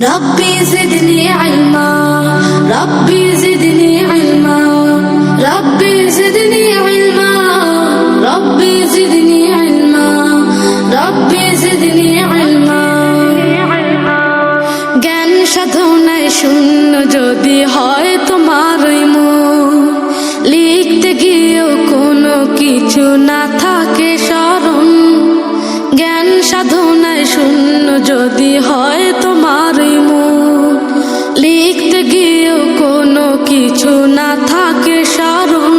ربي زدني علما ربي زدني علما ربي زدني علما ربي زدني علما ربي زدني علما জ্ঞান সাধনায় শূন্য যদি হয় তোমার মন, লিখতে গিয়েও কোনো কিছু না থাকে স্মরণ। জ্ঞান সাধনায় শূন্য যদি হয় তোমার মন, লিখতে গিয়েও কোনো কিছু না থাকে স্মরণ,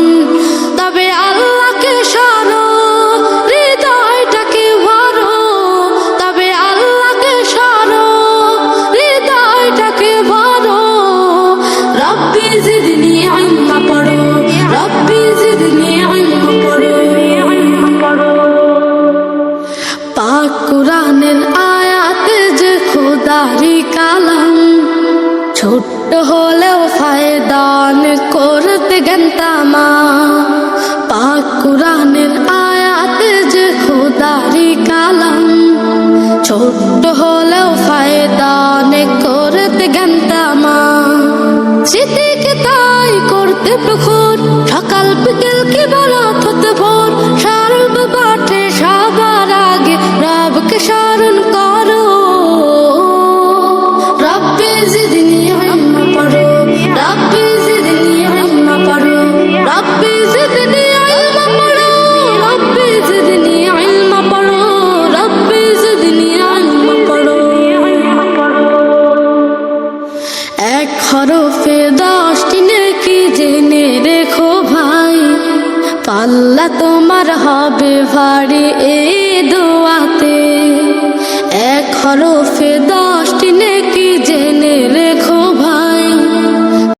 তবে আল্লাহকে স্মরো, হৃদয়টাকে ভরো, তবে আল্লাহকে স্মরো, হৃদয়টাকে ভরো। রব্বি জিদনি ইলমা পড়ো, রব্বি জিদনি ইলমা পড়ো। পাক কুরআনের আয়াতে যে খোদারি কালাম, ছোট্ট হলেও ফায়দান করতে গেন্তামা। পাক কুরআনের আয়াতে যে খোদারি কালাম, ছোট্ট হলেও ফায়দান করতে গেন্তামা। স্মৃতিকে তাই করতে প্রখর, সকাল বিকেল কি বরাত হতে ভোর, সর্ব পাঠে সবার আগে রবকে স্মরণ করো। রব্বি জিদনি ইলমা পড়ো, রব্বি জিদনি ইলমা পড়ো, রব্বি জিদনি ইলমা পড়ো, রব্বি জিদনি ইলমা পড়ো, রব্বি জিদনি ইলমা পড়ো। এক হরফে 10টি নেকি জেনে রেখো ভাই, পাল্লা তোমার হবে ভারী এই দোয়াতে। এক হরফে